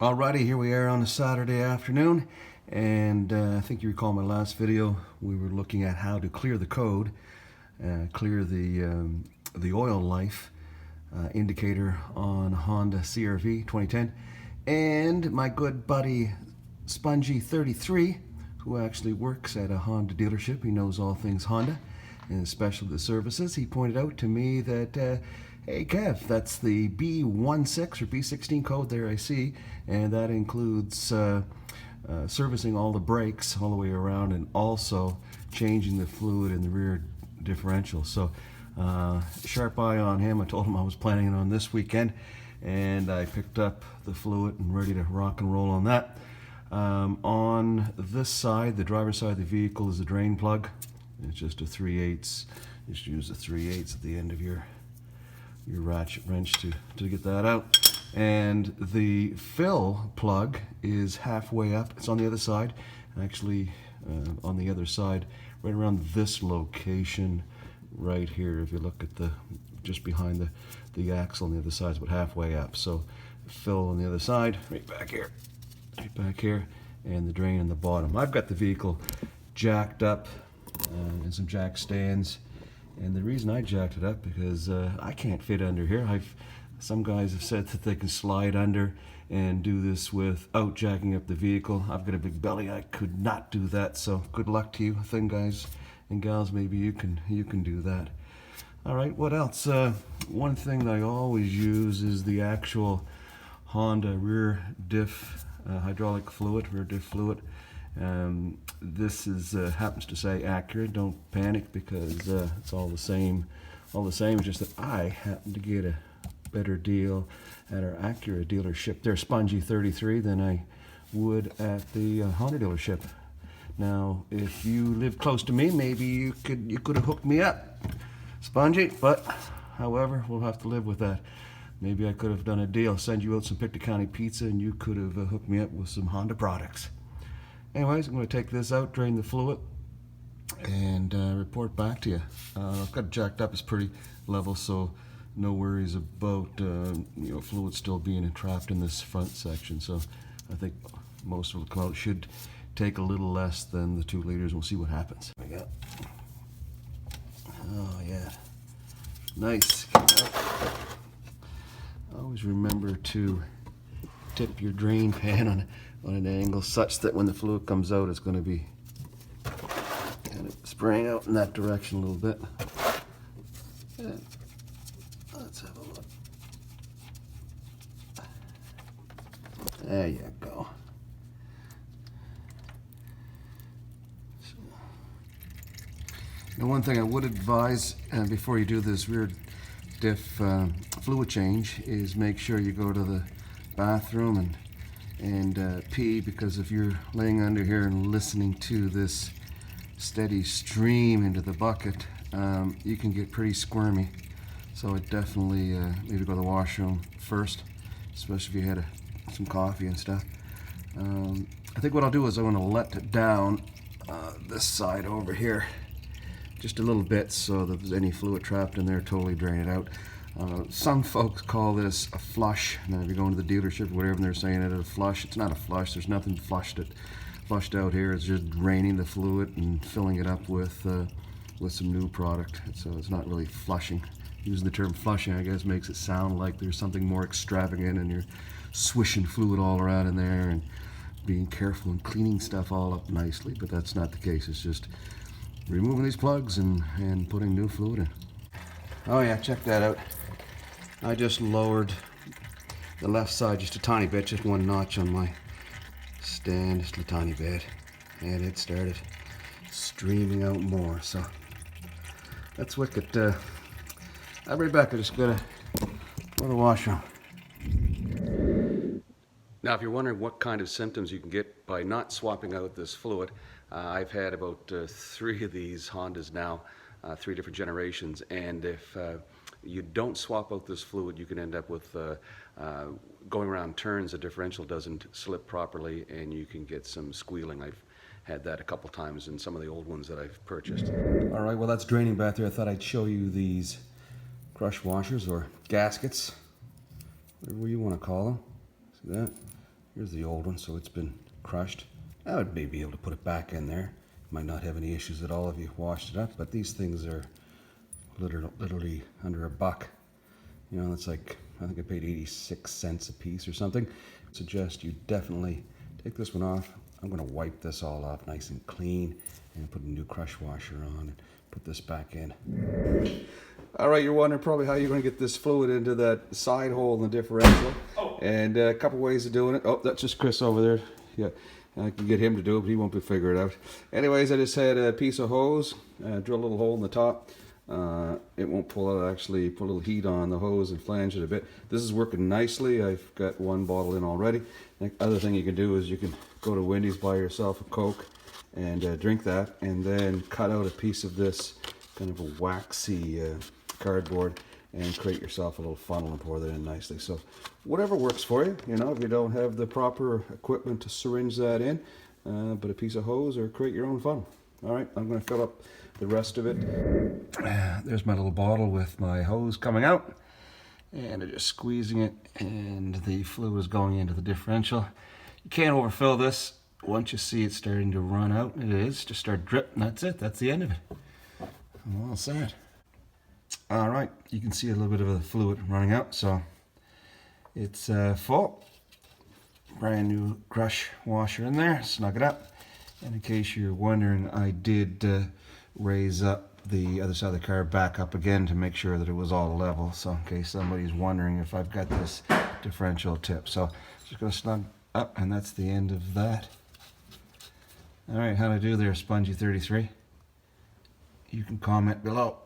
Alrighty, here we are on a Saturday afternoon, and I think you recall my last video. We were looking at how to clear the code, clear the oil life indicator on Honda CR-V 2010, and my good buddy Spongy33, who actually works at a Honda dealership. He knows all things Honda, and especially the services. He pointed out to me that hey Kev, that's the B16 or B16 code there I see, and that includes servicing all the brakes all the way around and also changing the fluid in the rear differential. So sharp eye on him. I told him I was planning it on this weekend, and I picked up the fluid and ready to rock and roll on that. On this side, the driver's side of the vehicle, is the drain plug. It's just a 3/8. Just use the 3/8 at the end of your ratchet wrench to get that out. And the fill plug is halfway up. It's on the other side, actually on the other side, right around this location right here. If you look at the just behind the axle on the other side, is about halfway up. So fill on the other side, right back here, and the drain on the bottom. I've got the vehicle jacked up and some jack stands. And the reason I jacked it up because I can't fit under here. Some guys have said that they can slide under and do this without jacking up the vehicle. I've got a big belly. I could not do that. So good luck to you, thin guys and gals. Maybe you can do that. All right. What else? One thing that I always use is the actual Honda rear diff hydraulic fluid, rear diff fluid. This is happens to say Acura. Don't panic because it's all the same. It's just that I happen to get a better deal at our Acura dealership. They're Spongy33 than I would at the Honda dealership. Now, if you live close to me, maybe you could have hooked me up, Spongy. But however, we'll have to live with that. Maybe I could have done a deal, send you out some Pictou County pizza, and you could have hooked me up with some Honda products. Anyways, I'm going to take this out, drain the fluid, and report back to you. I've got it jacked up. It's pretty level, so no worries about fluid still being trapped in this front section. So I think most of it will come out. It should take a little less than the 2 liters. We'll see what happens. There we go. Oh yeah, nice. Always remember to tip your drain pan on an angle such that when the fluid comes out, it's going to be kind of spraying out in that direction a little bit. And let's have a look. There you go. So, now one thing I would advise before you do this rear diff fluid change is make sure you go to the bathroom and pee, because if you're laying under here and listening to this steady stream into the bucket, you can get pretty squirmy. So it definitely need to go to the washroom first, especially if you had some coffee and stuff. I think what I'll do is I'm going to let it down this side over here just a little bit so that if there's any fluid trapped in there, totally drain it out. Some folks call this a flush. Now, if you go into the dealership or whatever and they're saying it a flush, it's not a flush. There's nothing flushed out here. It's just draining the fluid and filling it up with some new product. So it's not really flushing. Using the term flushing, I guess, makes it sound like there's something more extravagant and you're swishing fluid all around in there and being careful and cleaning stuff all up nicely. But that's not the case. It's just removing these plugs and putting new fluid in. Oh yeah, check that out. I just lowered the left side just a tiny bit, just 1 notch on my stand, just a tiny bit, and it started streaming out more. So that's wicked. I'll be right back. I just gotta go to the washroom. Now, if you're wondering what kind of symptoms you can get by not swapping out this fluid, I've had about 3 of these Hondas now, 3 different generations, and if you don't swap out this fluid, you can end up with going around turns, the differential doesn't slip properly, and you can get some squealing. I've had that a couple times in some of the old ones that I've purchased. All right, well, that's draining back there. I thought I'd show you these crush washers or gaskets, whatever you want to call them. See that? Here's the old one, so it's been crushed. I would maybe be able to put it back in there. Might not have any issues at all if you washed it up, but these things are literally under $1. You know, it's like, I think I paid 86 cents a piece or something. I suggest you definitely take this one off. I'm gonna wipe this all off nice and clean and put a new crush washer on and put this back in. All right, you're wondering probably how you're gonna get this fluid into that side hole in the differential. Oh. And a couple ways of doing it. Oh, that's just Chris over there. Yeah, I can get him to do it, but he won't be figure it out. Anyways, I just had a piece of hose, drill a little hole in the top. It won't pull out, actually put a little heat on the hose and flange it a bit. This is working nicely. I've got one bottle in already. The other thing you can do is you can go to Wendy's, buy yourself a Coke and drink that, and then cut out a piece of this kind of a waxy cardboard and create yourself a little funnel and pour that in nicely. So whatever works for you, you know, if you don't have the proper equipment to syringe that in, but a piece of hose, or create your own funnel. All right, I'm going to fill up the rest of it. There's my little bottle with my hose coming out, and I'm just squeezing it, and the fluid is going into the differential. You can't overfill this. Once you see it starting to run out, it is, just start drip, and that's it. That's the end of it. I'm all set. All right, you can see a little bit of the fluid running out, so it's full. Brand new crush washer in there, snug it up. And in case you're wondering, I did raise up the other side of the car back up again to make sure that it was all level. So in case somebody's wondering if I've got this differential tip. So just gonna snug up, and that's the end of that. All right, how to do there, Spongy33? You can comment below.